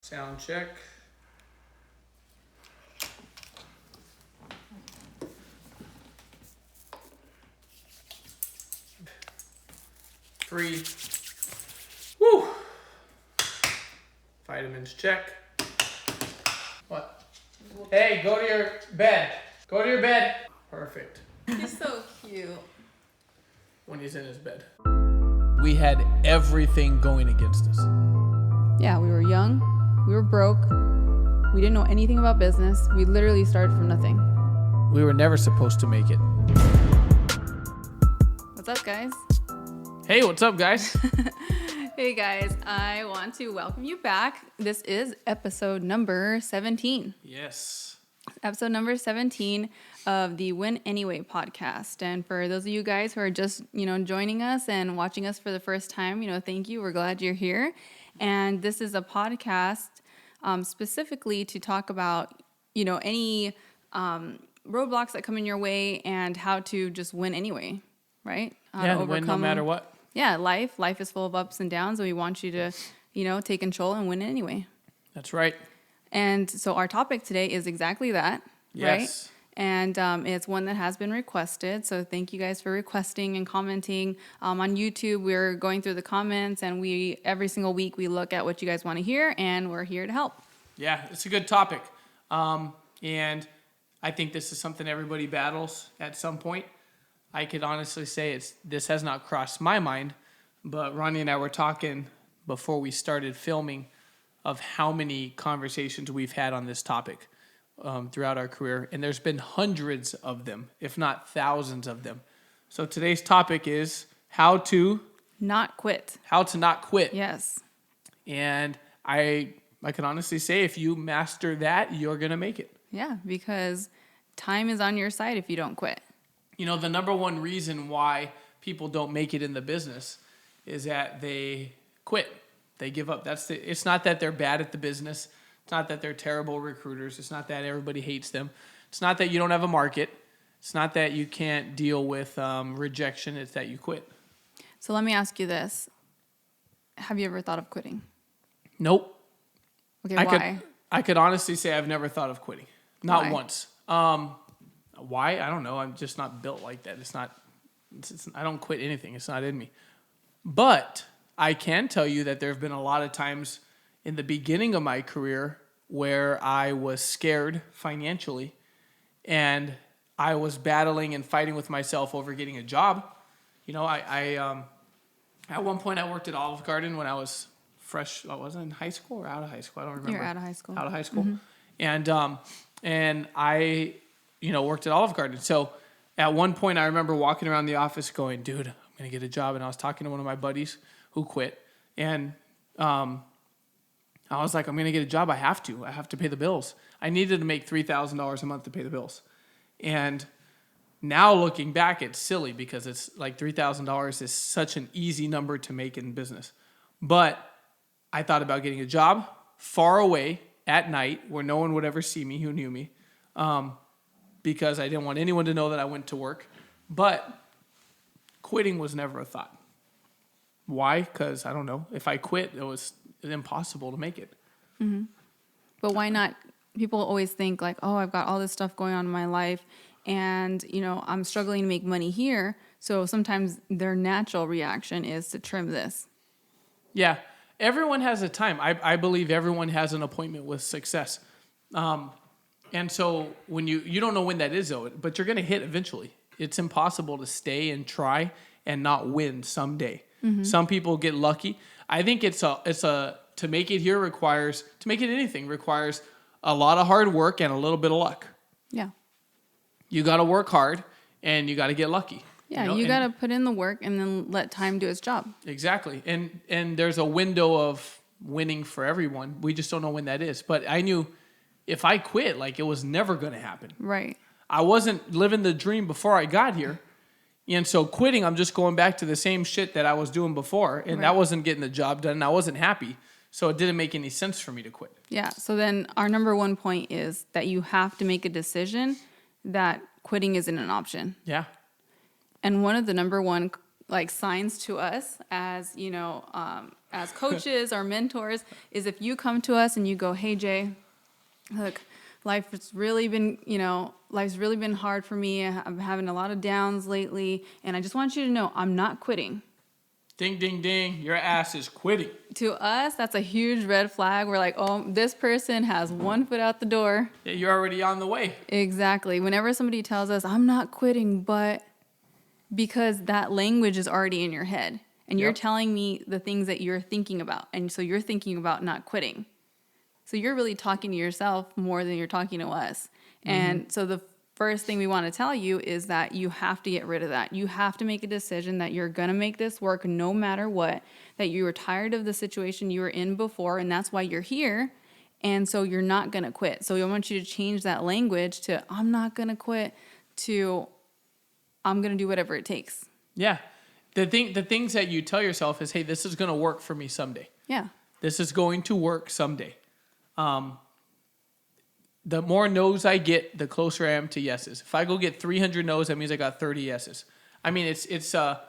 Sound check. Three. Woo! Vitamins check. What? Hey, go to your bed. Go to your bed. Perfect. He's so cute. When he's in his bed. We had everything going against us. Yeah, we were young. We were broke. We didn't know anything about business. We literally started from nothing. We were never supposed to make it. What's up, guys? Hey, what's up, guys? Hey, guys. I want to welcome you back. This is episode number 17. Yes. Episode number 17 of the Win Anyway podcast. And for those of you guys who are just, joining us and watching us for the first time, thank you. We're glad you're here. And this is a podcast specifically to talk about, any roadblocks that come in your way and how to just win anyway, right? Yeah, win no matter what. Yeah, life is full of ups and downs, and we want you to, take control and win anyway. That's right. And so our topic today is exactly that, right? Yes. And it's one that has been requested. So thank you guys for requesting and commenting. On YouTube, we're going through the comments, and every single week we look at what you guys want to hear, and we're here to help. Yeah, it's a good topic. And I think this is something everybody battles at some point. I could honestly say this has not crossed my mind, but Ronnie and I were talking before we started filming of how many conversations we've had on this topic throughout our career. And there's been hundreds of them, if not thousands of them. So today's topic is how to not quit. How to not quit. Yes. And I can honestly say if you master that, you're going to make it. Yeah, because time is on your side if you don't quit. The number one reason why people don't make it in the business is that they quit. They give up. It's not that they're bad at the business. It's not that they're terrible recruiters. It's not that everybody hates them. It's not that you don't have a market. It's not that you can't deal with rejection. It's that you quit. So let me ask you this. Have you ever thought of quitting? Nope. Okay, why? I could honestly say I've never thought of quitting. Not Why? once. Why? I don't know. I'm just not built like that. I don't quit anything. It's not in me. But I can tell you that there have been a lot of times in the beginning of my career where I was scared financially and I was battling and fighting with myself over getting a job. I at one point I worked at Olive Garden when I was fresh. I wasn't in high school or out of high school. I don't remember. You're out of high school. Out of high school. Mm-hmm. And I worked at Olive Garden. So at one point I remember walking around the office going, dude, I'm going to get a job. And I was talking to one of my buddies who quit. And I was like, I'm going to get a job. I have to pay the bills. I needed to make $3,000 a month to pay the bills. And now looking back, it's silly because it's like $3,000 is such an easy number to make in business. But I thought about getting a job far away at night where no one would ever see me who knew me. Because I didn't want anyone to know that I went to work. But quitting was never a thought. Why? Because, I don't know, if I quit, it was impossible to make it. Mm-hmm. But why not? People always think like, oh, I've got all this stuff going on in my life and, I'm struggling to make money here. So sometimes their natural reaction is to trim this. Yeah. Everyone has a time. I believe everyone has an appointment with success. And so when you don't know when that is, though, but you're going to hit eventually. It's impossible to stay and try and not win someday. Mm-hmm. Some people get lucky. I think to make it here requires a lot of hard work and a little bit of luck. Yeah. You got to work hard and you got to get lucky. Yeah, you got to put in the work and then let time do its job. Exactly. And there's a window of winning for everyone. We just don't know when that is. But I knew if I quit, it was never going to happen. Right. I wasn't living the dream before I got here. And so quitting, I'm just going back to the same shit that I was doing before. And that wasn't getting the job done. And I wasn't happy. So it didn't make any sense for me to quit. Yeah. So then our number one point is that you have to make a decision that quitting isn't an option. Yeah. And one of the number one signs to us as, as coaches or mentors is if you come to us and you go, hey, Jay, look, life's really been hard for me. I'm having a lot of downs lately. And I just want you to know I'm not quitting. Ding, ding, ding. Your ass is quitting. To us, that's a huge red flag. We're like, oh, this person has one foot out the door. Yeah, you're already on the way. Exactly. Whenever somebody tells us, I'm not quitting, but because that language is already in your head. And you're telling me the things that you're thinking about. And so you're thinking about not quitting. So you're really talking to yourself more than you're talking to us. And so the first thing we want to tell you is that you have to get rid of that. You have to make a decision that you're going to make this work no matter what, that you were tired of the situation you were in before, and that's why you're here. And so you're not going to quit. So I want you to change that language to I'm not going to quit to I'm going to do whatever it takes. Yeah. The things that you tell yourself is, hey, this is going to work for me someday. Yeah. This is going to work someday. The more no's I get, the closer I am to yeses. If I go get 300 no's, that means I got 30 yeses. I mean, it's the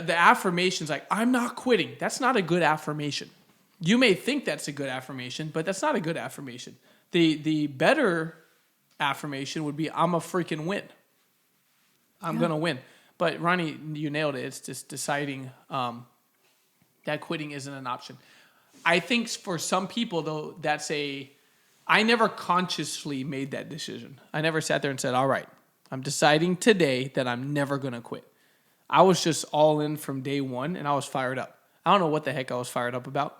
affirmations like, I'm not quitting. That's not a good affirmation. You may think that's a good affirmation, but that's not a good affirmation. The better affirmation would be, I'm a freaking win. I'm going to win. But Ronnie, you nailed it. It's just deciding that quitting isn't an option. I think for some people, though, I never consciously made that decision. I never sat there and said, all right, I'm deciding today that I'm never going to quit. I was just all in from day one, and I was fired up. I don't know what the heck I was fired up about,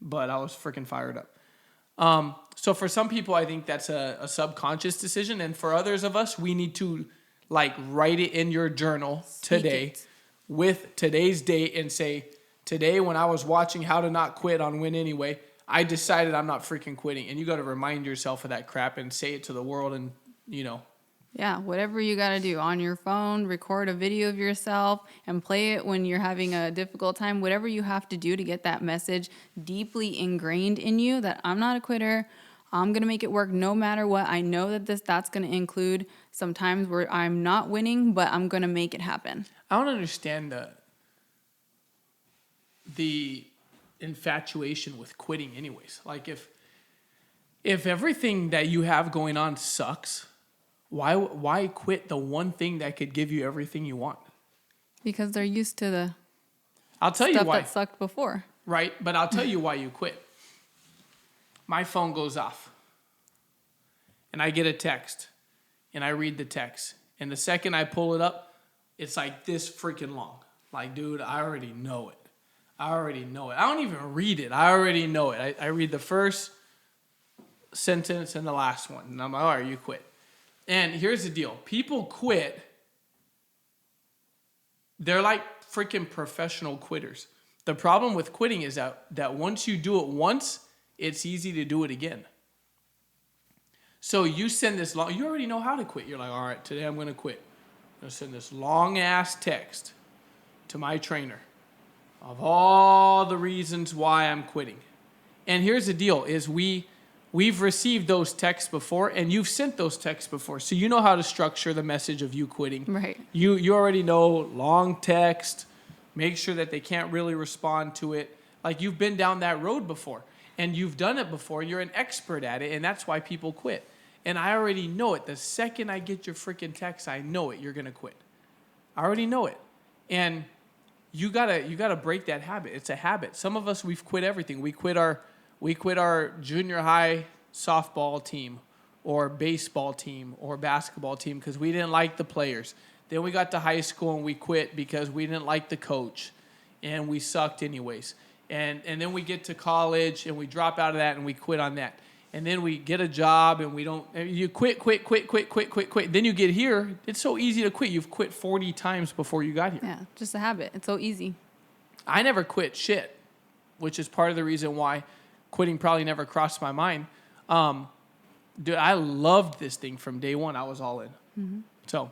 but I was freaking fired up. So for some people, I think that's a subconscious decision. And for others of us, we need to write it in your journal today with today's date and say, today when I was watching How to Not Quit on Win Anyway, I decided I'm not freaking quitting. And you got to remind yourself of that crap and say it to the world and, Yeah, whatever you got to do on your phone, record a video of yourself and play it when you're having a difficult time. Whatever you have to do to get that message deeply ingrained in you that I'm not a quitter. I'm going to make it work no matter what. I know that that's going to include some times where I'm not winning, but I'm going to make it happen. I don't understand the infatuation with quitting anyways. Like if everything that you have going on sucks, why quit the one thing that could give you everything you want? Because they're used to the I'll tell you why. Stuff that sucked before. Right, but I'll tell you why you quit. My phone goes off. And I get a text. And I read the text. And the second I pull it up, it's like this freaking long. Like, dude, I already know it. I don't even read it. I already know it. I read the first sentence and the last one. And I'm like, all right, you quit. And here's the deal. People quit. They're like freaking professional quitters. The problem with quitting is that once you do it once, it's easy to do it again. So you send this long, you already know how to quit. You're like, all right, today I'm going to quit. I'm going to send this long ass text to my trainer of all the reasons why I'm quitting. And here's the deal is we've received those texts before and you've sent those texts before. So you know how to structure the message of you quitting. Right. You already know long text, make sure that they can't really respond to it. Like you've been down that road before and you've done it before. You're an expert at it and that's why people quit. And I already know it. The second I get your freaking text, I know it. You're going to quit. I already know it. And you gotta break that habit. It's a habit. Some of us, we've quit everything. We quit our junior high softball team or baseball team or basketball team because we didn't like the players. Then we got to high school and we quit because we didn't like the coach and we sucked anyways. And then we get to college and we drop out of that and we quit on that. And then we get a job and you quit. Then you get here. It's so easy to quit. You've quit 40 times before you got here. Yeah, just a habit. It's so easy. I never quit shit, which is part of the reason why quitting probably never crossed my mind. Dude, I loved this thing from day one. I was all in. Mm-hmm. So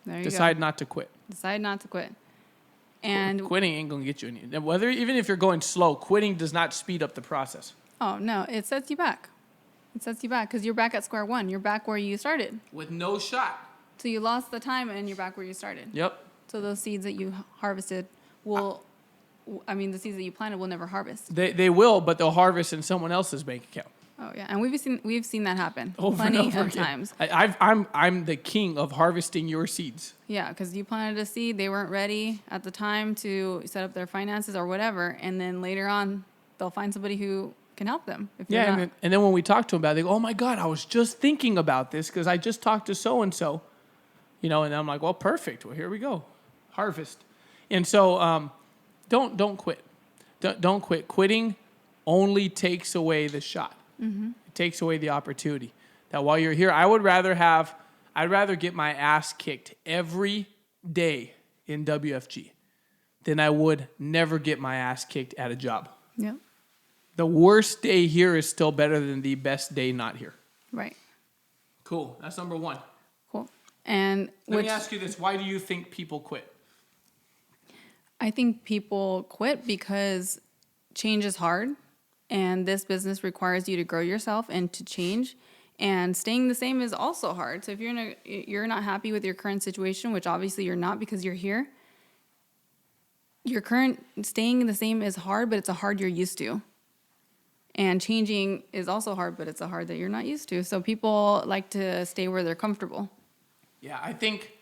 decide not to quit. Decide not to quit. And quitting ain't going to get you any. Even if you're going slow, quitting does not speed up the process. Oh, no. It sets you back. It sets you back because you're back at square one. You're back where you started. With no shot. So you lost the time and you're back where you started. Yep. So those seeds that you harvested will I mean, the seeds that you planted will never harvest. They will, but they'll harvest in someone else's bank account. Oh yeah, and we've seen that happen Over plenty and over of again. times. I'm the king of harvesting your seeds. Yeah, because you planted a seed, they weren't ready at the time to set up their finances or whatever, and then later on, they'll find somebody who can help them. If you're Yeah, not. and then when we talk to them about it, they go, "Oh my God, I was just thinking about this because I just talked to so and so," and I'm like, "Well, perfect. Well, here we go, harvest." And so, don't quit. Don't quit. Quitting only takes away the shot. Mm-hmm. It takes away the opportunity. That while you're here, I'd rather get my ass kicked every day in WFG than I would never get my ass kicked at a job. Yeah. The worst day here is still better than the best day not here. Right. Cool. That's number one. Cool. And Let me ask you this. Why do you think people quit? I think people quit because change is hard, and this business requires you to grow yourself and to change. And staying the same is also hard. So if you're not happy with your current situation, which obviously you're not because you're here, staying the same is hard, but it's a hard you're used to. And changing is also hard, but it's a hard that you're not used to. So people like to stay where they're comfortable. Yeah, I think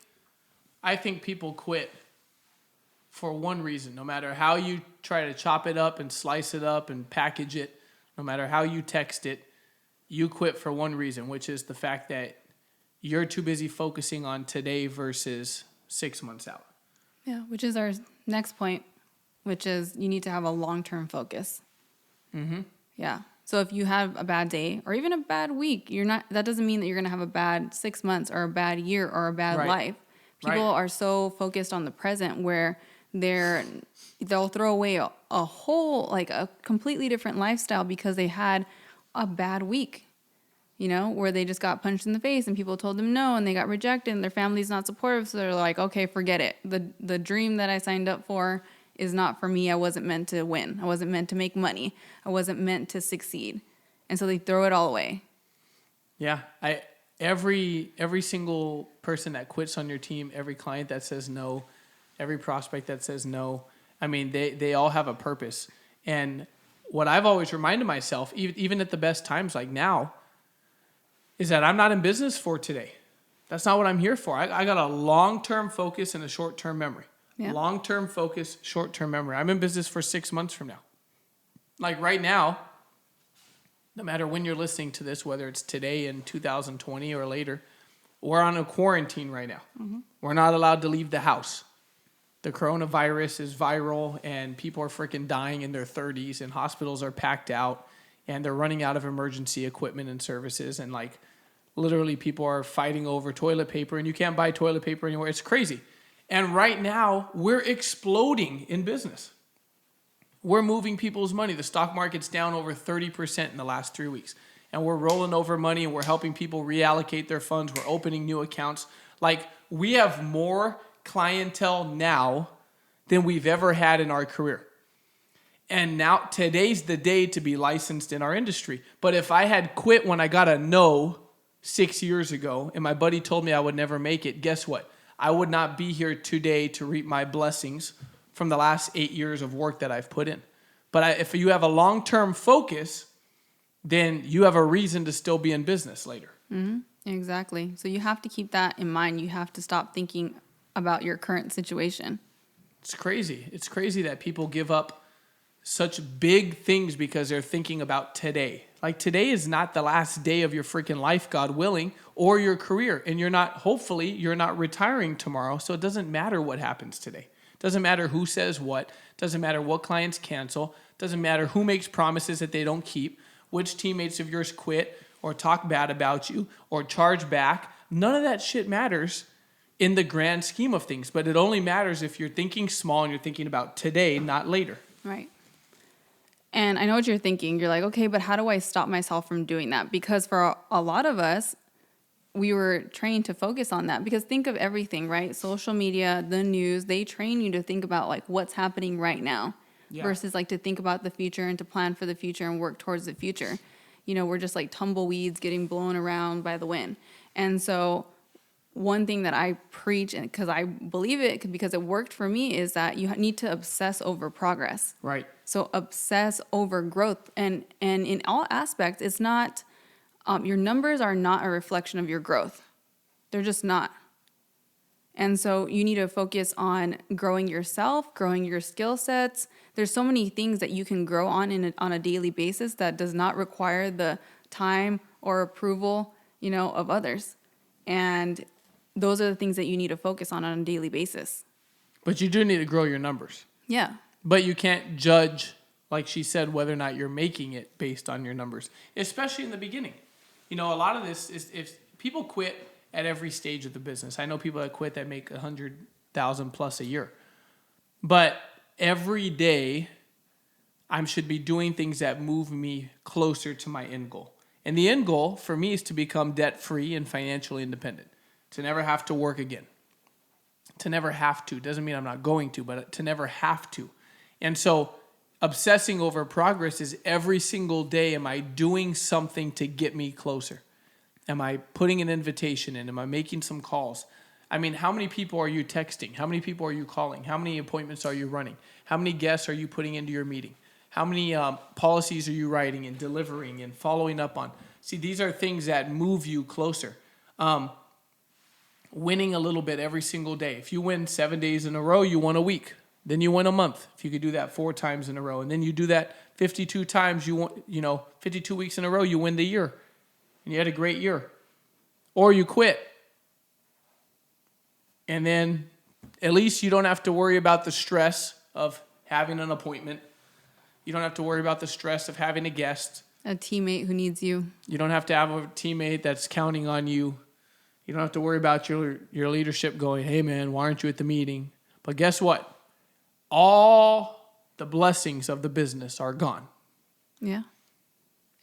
people quit for one reason. No matter how you try to chop it up and slice it up and package it, no matter how you text it, you quit for one reason, which is the fact that you're too busy focusing on today versus 6 months out. Yeah, which is our next point, which is you need to have a long-term focus. Mm-hmm. Yeah. So if you have a bad day or even a bad week, that doesn't mean that you're going to have a bad 6 months or a bad year or a bad life. People are so focused on the present where they'll throw away a whole, like a completely different lifestyle because they had a bad week, where they just got punched in the face and people told them no and they got rejected and their family's not supportive. So they're like, okay, forget it. The dream that I signed up for is not for me. I wasn't meant to win. I wasn't meant to make money. I wasn't meant to succeed. And so they throw it all away. Yeah. Every single person that quits on your team, every client that says no, every prospect that says no, I mean, they all have a purpose. And what I've always reminded myself, even at the best times like now, is that I'm not in business for today. That's not what I'm here for. I got a long-term focus and a short-term memory. Yeah. Long-term focus, short-term memory. I'm in business for 6 months from now. Like right now, no matter when you're listening to this, whether it's today in 2020 or later, we're on a quarantine right now. Mm-hmm. We're not allowed to leave the house. The coronavirus is viral and people are freaking dying in their 30s and hospitals are packed out and they're running out of emergency equipment and services and like literally people are fighting over toilet paper and you can't buy toilet paper anywhere. It's crazy. And right now, we're exploding in business. We're moving people's money. The stock market's down over 30% in the last 3 weeks. And we're rolling over money and we're helping people reallocate their funds. We're opening new accounts. Like, we have more clientele now than we've ever had in our career. And now, today's the day to be licensed in our industry. But if I had quit when I got a no 6 years ago and my buddy told me I would never make it, guess what? I would not be here today to reap my blessings from the last 8 years of work that I've put in. But if you have a long-term focus, then you have a reason to still be in business later. Mm-hmm. Exactly. So you have to keep that in mind. You have to stop thinking about your current situation. It's crazy. It's crazy that people give up such big things because they're thinking about today. Like today is not the last day of your freaking life, God willing, or your career. And hopefully you're not retiring tomorrow. So it doesn't matter what happens today. It doesn't matter who says what. It doesn't matter what clients cancel. It doesn't matter who makes promises that they don't keep, which teammates of yours quit or talk bad about you or charge back. None of that shit matters in the grand scheme of things. But it only matters if you're thinking small and you're thinking about today, not later. Right. And I know what you're thinking. You're like, okay, but how do I stop myself from doing that? Because for a lot of us, we were trained to focus on that. Because think of everything, right? Social media, the news, they train you to think about like what's happening right now versus like to think about the future and to plan for the future and work towards the future. We're just like tumbleweeds getting blown around by the wind. And so one thing that I preach, and because I believe it, because it worked for me, is that you need to obsess over progress. Right. So obsess over growth, and in all aspects, it's not. Your numbers are not a reflection of your growth. They're just not. And so you need to focus on growing yourself, growing your skill sets. There's so many things that you can grow on a daily basis that does not require the time or approval, of others. And those are the things that you need to focus on a daily basis. But you do need to grow your numbers. Yeah. But you can't judge, like she said, whether or not you're making it based on your numbers, especially in the beginning. A lot of this is if people quit at every stage of the business. I know people that quit that make 100,000 plus a year. But every day, I should be doing things that move me closer to my end goal. And the end goal for me is to become debt-free and financially independent, to never have to work again, to never have to. Doesn't mean I'm not going to, but to never have to. And so obsessing over progress is every single day, am I doing something to get me closer? Am I putting an invitation in? Am I making some calls? I mean, how many people are you texting? How many people are you calling? How many appointments are you running? How many guests are you putting into your meeting? How many policies are you writing and delivering and following up on? See, these are things that move you closer. Winning a little bit every single day. If you win 7 days in a row, you won a week. Then you win a month. If you could do that 4 times in a row. And then you do that 52 times, 52 weeks in a row, you win the year. And you had a great year. Or you quit. And then at least you don't have to worry about the stress of having an appointment. You don't have to worry about the stress of having a guest. A teammate who needs you. You don't have to have a teammate that's counting on you. You don't have to worry about your leadership going, hey man, why aren't you at the meeting? But guess what? All the blessings of the business are gone. Yeah.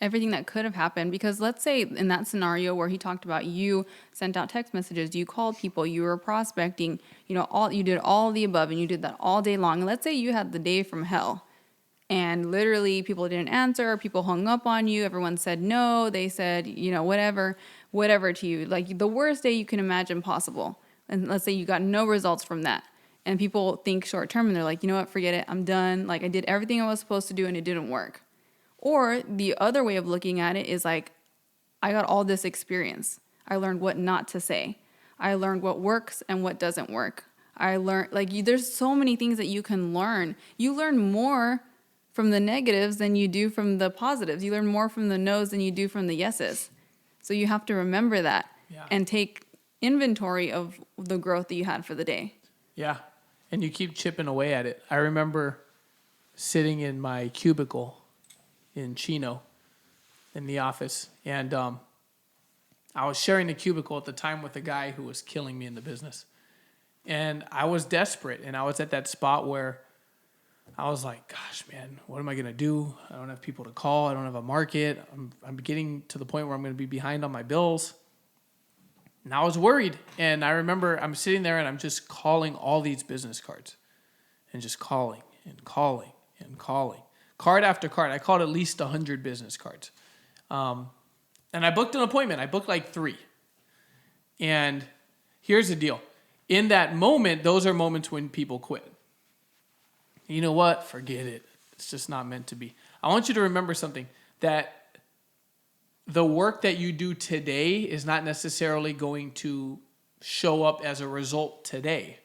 Everything that could have happened, because let's say in that scenario where he talked about, you sent out text messages, you called people, you were prospecting, you did all of the above, and you did that all day long. And let's say you had the day from hell, and literally people didn't answer, people hung up on you, everyone said no, they said, whatever to you, like the worst day you can imagine possible. And let's say you got no results from that. And people think short term and they're like, you know what, forget it, I'm done. Like I did everything I was supposed to do and it didn't work. Or the other way of looking at it is like, I got all this experience. I learned what not to say. I learned what works and what doesn't work. I learned, there's so many things that you can learn. You learn more from the negatives than you do from the positives. You learn more from the no's than you do from the yeses. So you have to remember that and take inventory of the growth that you had for the day. Yeah. And you keep chipping away at it. I remember sitting in my cubicle in Chino in the office. And I was sharing the cubicle at the time with a guy who was killing me in the business. And I was desperate. And I was at that spot where I was like, gosh, man, what am I going to do? I don't have people to call. I don't have a market. I'm getting to the point where I'm going to be behind on my bills. And I was worried. And I remember I'm sitting there and I'm just calling all these business cards. And just calling and calling and calling. Card after card. I called at least 100 business cards. And I booked an appointment. I booked like 3. And here's the deal. In that moment, those are moments when people quit. You know what? Forget it. It's just not meant to be. I want you to remember something, that the work that you do today is not necessarily going to show up as a result today.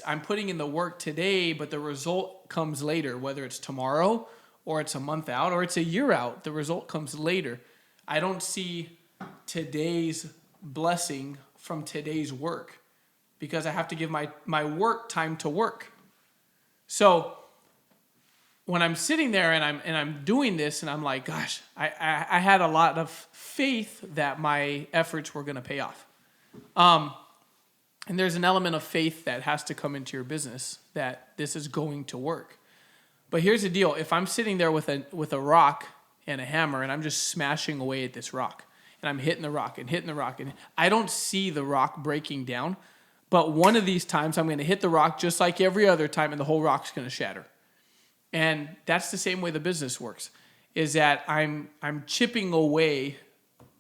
I'm putting in the work today, but the result comes later, whether it's tomorrow or it's a month out or it's a year out. The result comes later. I don't see today's blessing from today's work because I have to give my work time to work. So when I'm sitting there and I'm doing this and I'm like, gosh, I had a lot of faith that my efforts were going to pay off. And there's an element of faith that has to come into your business that this is going to work. But here's the deal. If I'm sitting there with a rock and a hammer and I'm just smashing away at this rock and I'm hitting the rock and hitting the rock and I don't see the rock breaking down, but one of these times I'm going to hit the rock just like every other time and the whole rock's going to shatter. And that's the same way the business works, is that I'm chipping away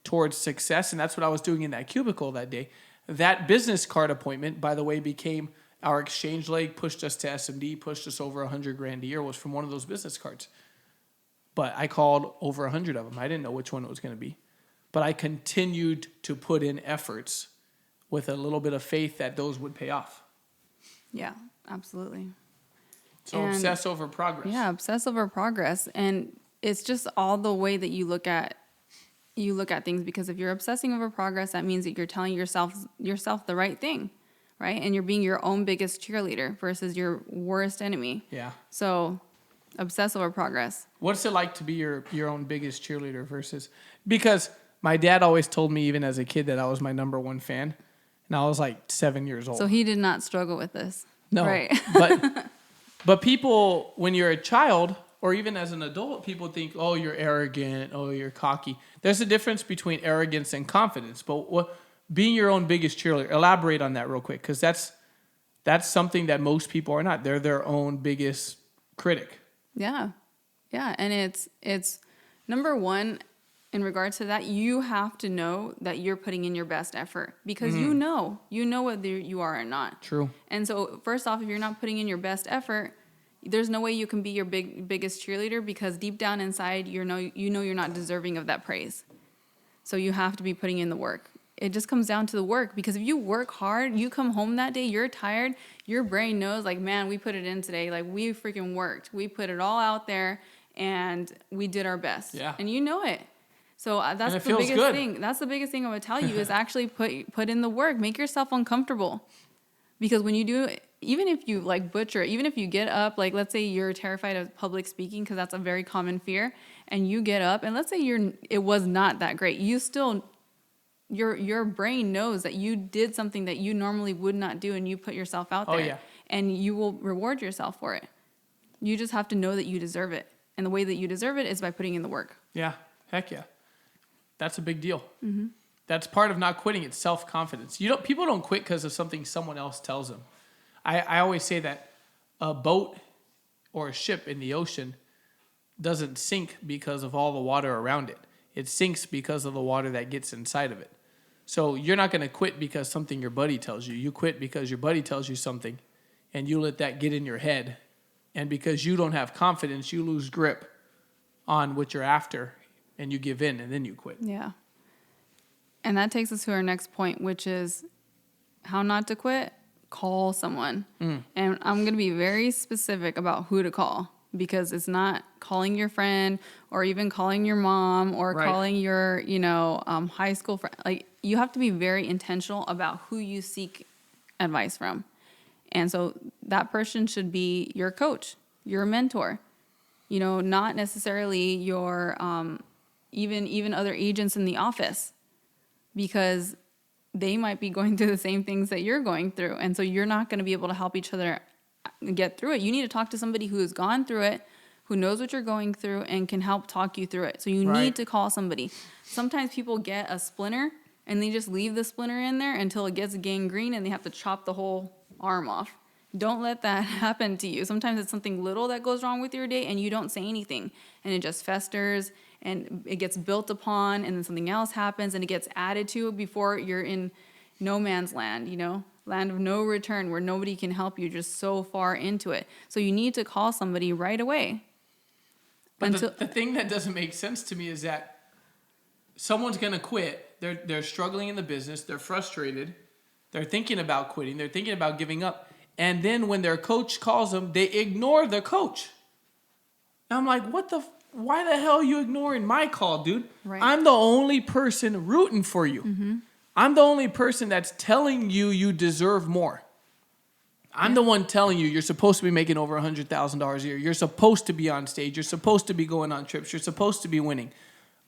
towards success. And that's what I was doing in that cubicle that day. That business card appointment, by the way, became our exchange leg, pushed us to SMD, pushed us over $100,000 a year, was from one of those business cards. But I called over 100 of them. I didn't know which one it was going to be. But I continued to put in efforts with a little bit of faith that those would pay off. Yeah, absolutely. So obsess over progress. Yeah, obsess over progress. And it's just all the way that you look at things, because if you're obsessing over progress, that means that you're telling yourself the right thing, right? And you're being your own biggest cheerleader versus your worst enemy. Yeah. So obsess over progress. What's it like to be your own biggest cheerleader versus... Because my dad always told me, even as a kid, that I was my number one fan. And I was like 7 years old. So he did not struggle with this. No. Right. But people, when you're a child, or even as an adult, people think, oh, you're arrogant, oh, you're cocky. There's a difference between arrogance and confidence. But being your own biggest cheerleader, elaborate on that real quick, because that's something that most people are not. They're their own biggest critic. Yeah. Yeah. And it's number one, in regards to that, you have to know that you're putting in your best effort, because you know whether you are or not. True. And so first off, if you're not putting in your best effort, there's no way you can be your biggest cheerleader, because deep down inside, you know you're not deserving of that praise. So you have to be putting in the work. It just comes down to the work, because if you work hard, you come home that day, you're tired, your brain knows, like, man, we put it in today. Like, we freaking worked. We put it all out there and we did our best. Yeah. And you know it. So that's the biggest thing. That's the biggest thing I would tell you is actually put in the work. Make yourself uncomfortable. Because when you do, even if you like butcher, even if you get up, like let's say you're terrified of public speaking, because that's a very common fear, and you get up and let's say it was not that great. You still, your brain knows that you did something that you normally would not do, and you put yourself out there. Yeah. And you will reward yourself for it. You just have to know that you deserve it. And the way that you deserve it is by putting in the work. Yeah. Heck yeah. That's a big deal. Mm-hmm. That's part of not quitting. It's self-confidence. People don't quit because of something someone else tells them. I always say that a boat or a ship in the ocean doesn't sink because of all the water around it. It sinks because of the water that gets inside of it. So you're not going to quit because something your buddy tells you. You quit because your buddy tells you something, and you let that get in your head. And because you don't have confidence, you lose grip on what you're after, and you give in, and then you quit. Yeah. And that takes us to our next point, which is how not to quit. Call someone. And I'm going to be very specific about who to call, because it's not calling your friend or even calling your mom or calling your, high school friend. Like, you have to be very intentional about who you seek advice from. And so that person should be your coach, your mentor, not necessarily your, even other agents in the office, because they might be going through the same things that you're going through. And so you're not going to be able to help each other get through it. You need to talk to somebody who has gone through it, who knows what you're going through, and can help talk you through it. So you need to call somebody. Sometimes people get a splinter and they just leave the splinter in there until it gets gangrene and they have to chop the whole arm off. Don't let that happen to you. Sometimes it's something little that goes wrong with your day and you don't say anything, and it just festers and it gets built upon, and then something else happens and it gets added to before you're in no man's land, land of no return, where nobody can help you, just so far into it. So you need to call somebody right away. But the thing that doesn't make sense to me is that someone's going to quit. They're struggling in the business. They're frustrated. They're thinking about quitting. They're thinking about giving up. And then when their coach calls them, they ignore the coach. And I'm like, why the hell are you ignoring my call, dude? Right. I'm the only person rooting for you. Mm-hmm. I'm the only person that's telling you deserve more. I'm the one telling you you're supposed to be making over $100,000 a year. You're supposed to be on stage. You're supposed to be going on trips. You're supposed to be winning.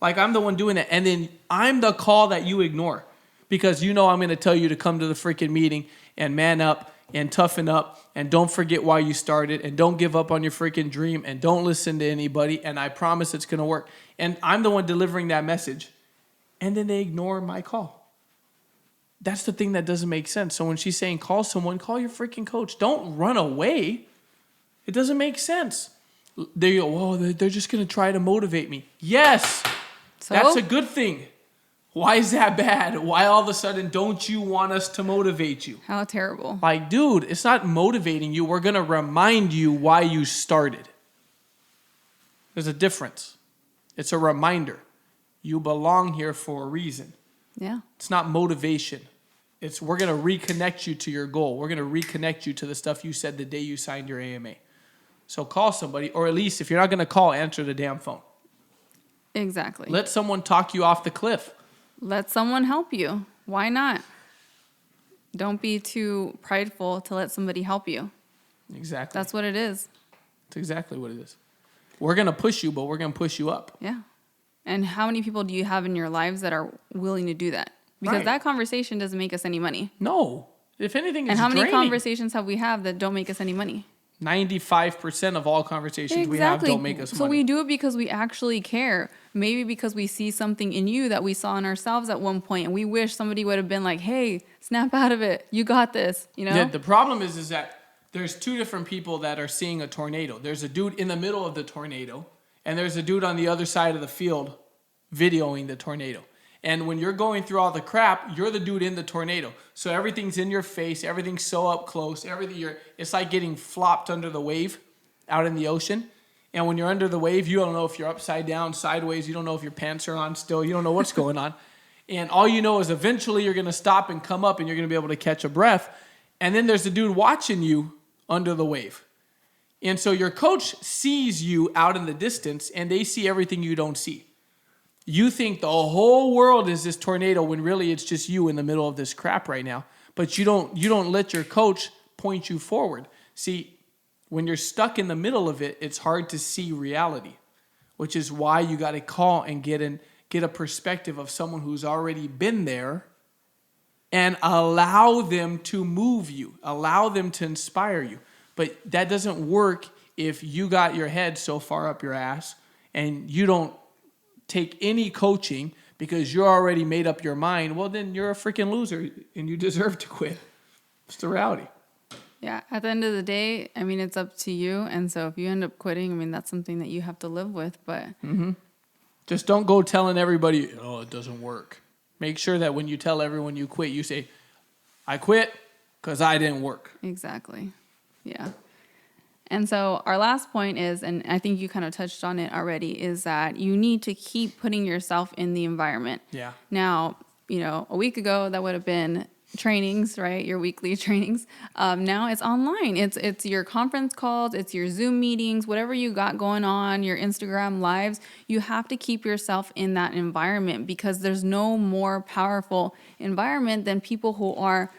Like, I'm the one doing that. And then I'm the call that you ignore, because I'm going to tell you to come to the freaking meeting and man up and toughen up and don't forget why you started and don't give up on your freaking dream and don't listen to anybody, and I promise it's going to work. And I'm the one delivering that message. And then they ignore my call. That's the thing that doesn't make sense. So when she's saying call someone, call your freaking coach. Don't run away. It doesn't make sense. They go, they're just going to try to motivate me. Yes, So? that's a good thing. Why is that bad? Why all of a sudden don't you want us to motivate you? How terrible. Like, dude, it's not motivating you. We're going to remind you why you started. There's a difference. It's a reminder. You belong here for a reason. Yeah. It's not motivation. It's we're going to reconnect you to your goal. We're going to reconnect you to the stuff you said the day you signed your AMA. So call somebody, or at least if you're not going to call, answer the damn phone. Exactly. Let someone talk you off the cliff. Let someone help you. Why not? Don't be too prideful to let somebody help you. Exactly. That's what it is. That's exactly what it is. We're going to push you, but we're going to push you up. Yeah. And how many people do you have in your lives that are willing to do that? Because that conversation doesn't make us any money. No. If anything, it's And how many draining. conversations have we had that don't make us any money? 95% of all conversations we have don't make us money. So we do it because we actually care. Maybe because we see something in you that we saw in ourselves at one point, and we wish somebody would have been like, "Hey, snap out of it. You got this." You know. Yeah, the problem is that there's two different people that are seeing a tornado. There's a dude in the middle of the tornado, and there's a dude on the other side of the field videoing the tornado. And when you're going through all the crap, you're the dude in the tornado. So everything's in your face. Everything's so up close. It's like getting flopped under the wave out in the ocean. And when you're under the wave, you don't know if you're upside down, sideways. You don't know if your pants are on still. You don't know what's going on. And all you know is eventually you're going to stop and come up and you're going to be able to catch a breath. And then there's the dude watching you under the wave. And so your coach sees you out in the distance and they see everything you don't see. You think the whole world is this tornado when really it's just you in the middle of this crap right now. But you don't let your coach point you forward. See, when you're stuck in the middle of it, it's hard to see reality, which is why you got to call and get a perspective of someone who's already been there and allow them to move you, allow them to inspire you. But that doesn't work if you got your head so far up your ass and you don't take any coaching because you're already made up your mind. Well, then you're a freaking loser and you deserve to quit. It's the reality. Yeah. At the end of the day, I mean, it's up to you. And so if you end up quitting, I mean, that's something that you have to live with. But just don't go telling everybody, oh, it doesn't work. Make sure that when you tell everyone you quit, you say, I quit because I didn't work. Exactly. Yeah. And so our last point is, and I think you kind of touched on it already, is that you need to keep putting yourself in the environment. Yeah. Now, a week ago, that would have been trainings, right? Your weekly trainings. Now it's online. It's your conference calls, it's your Zoom meetings, whatever you got going on, your Instagram lives. You have to keep yourself in that environment because there's no more powerful environment than people who are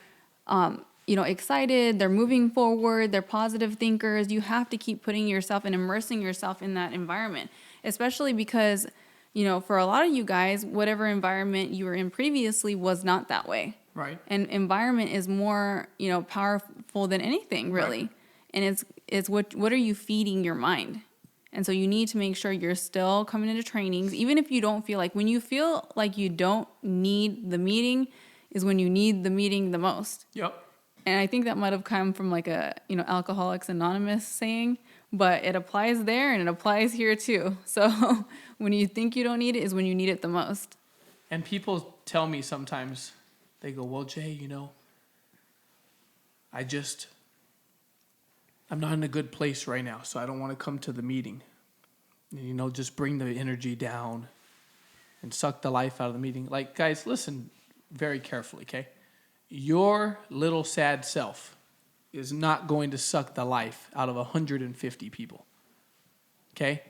excited, they're moving forward, they're positive thinkers. You have to keep putting yourself and immersing yourself in that environment, especially because, for a lot of you guys, whatever environment you were in previously was not that way. Right. And environment is more, powerful than anything, really. Right. And it's what are you feeding your mind? And so you need to make sure you're still coming into trainings, even if you don't feel like, when you feel like you don't need the meeting is when you need the meeting the most. Yep. And I think that might have come from like a, Alcoholics Anonymous saying, but it applies there and it applies here too. So when you think you don't need it is when you need it the most. And people tell me sometimes, they go, well, Jay, I'm not in a good place right now, so I don't want to come to the meeting. Just bring the energy down and suck the life out of the meeting. Like, guys, listen very carefully, okay? Your little sad self is not going to suck the life out of 150 people, okay?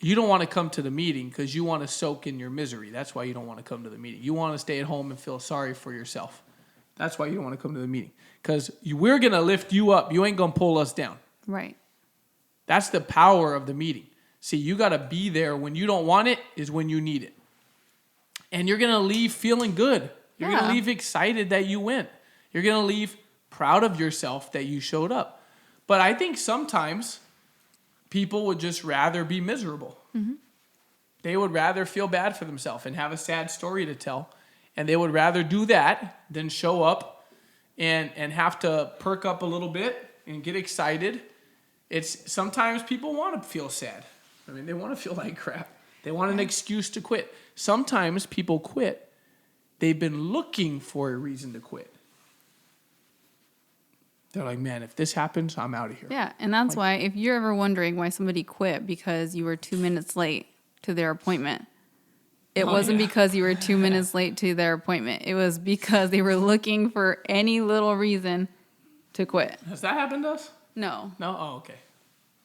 You don't want to come to the meeting because you want to soak in your misery. That's why you don't want to come to the meeting. You want to stay at home and feel sorry for yourself. That's why you don't want to come to the meeting. Because we're going to lift you up. You ain't going to pull us down. Right. That's the power of the meeting. See, you got to be there when you don't want it is when you need it. And you're going to leave feeling good. You're going to leave excited that you went. You're going to leave proud of yourself that you showed up. But I think sometimes people would just rather be miserable. Mm-hmm. They would rather feel bad for themselves and have a sad story to tell. And they would rather do that than show up and have to perk up a little bit and get excited. It's sometimes people want to feel sad. I mean, they want to feel like crap. They want an excuse to quit. Sometimes people quit they've been looking for a reason to quit. They're like, man, if this happens, I'm out of here. Yeah, and that's why if you're ever wondering why somebody quit because you were 2 minutes late to their appointment, it wasn't because you were 2 minutes late to their appointment. It was because they were looking for any little reason to quit. Has that happened to us? No. No? Oh, okay.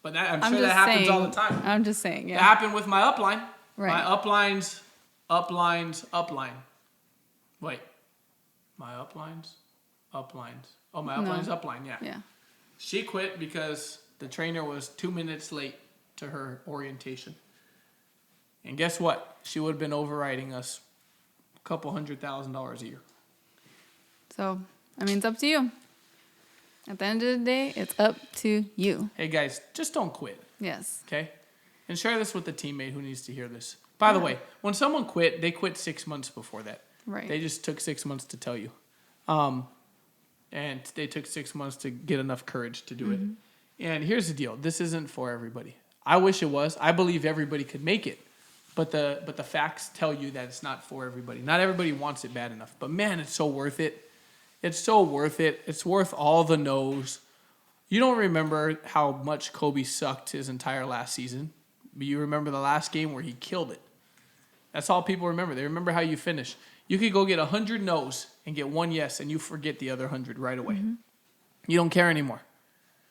But I'm I'm sure that just happens saying- all the time. I'm just saying, It yeah. happened with my upline. Right. My upline. Wait. My uplines? Oh, my upline's No. upline, yeah. Yeah. She quit because the trainer was 2 minutes late to her orientation. And guess what? She would have been overriding us a couple $100,000 a year. So, I mean, it's up to you. At the end of the day, it's up to you. Hey, guys, just don't quit, Yes. okay? And share this with the teammate who needs to hear this. By the way, when someone quit, they quit 6 months before that. Right. They just took 6 months to tell you. And they took 6 months to get enough courage to do it. And here's the deal. This isn't for everybody. I wish it was. I believe everybody could make it. But the facts tell you that it's not for everybody. Not everybody wants it bad enough. But man, it's so worth it. It's so worth it. It's worth all the no's. You don't remember how much Kobe sucked his entire last season. But you remember the last game where he killed it. That's all people remember. They remember how you finished. You could go get 100 no's and get one yes, and you forget the other 100 right away. You don't care anymore.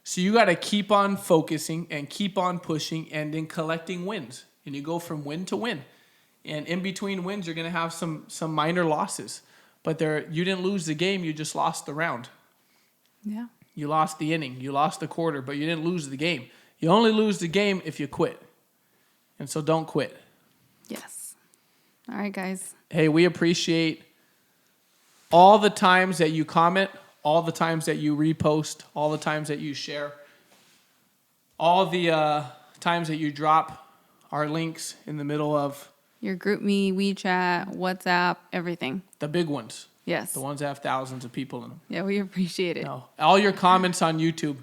So you got to keep on focusing and keep on pushing and then collecting wins. And you go from win to win. And in between wins, you're going to have some minor losses. But you didn't lose the game. You just lost the round. Yeah. You lost the inning. You lost the quarter, but you didn't lose the game. You only lose the game if you quit. And so don't quit. Yes. All right, guys. Hey, we appreciate all the times that you comment, all the times that you repost, all the times that you share, all the times that you drop our links in the middle of Your GroupMe, WeChat, WhatsApp, everything. the big ones, Yes. the ones that have thousands of people in them. Yeah, we appreciate it. No. All your comments on YouTube.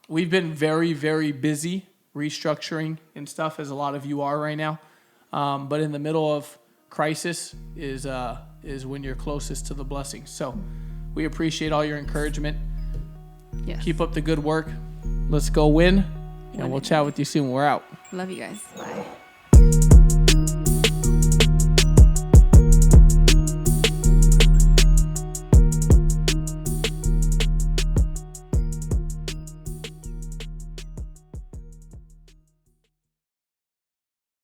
We've been very, very busy restructuring and stuff, as a lot of you are right now. But in the middle of crisis is when you're closest to the blessing. So we appreciate all your encouragement. Yes. Keep up the good work. Let's go win. And we'll chat with you soon. We're out. Love you guys. Bye.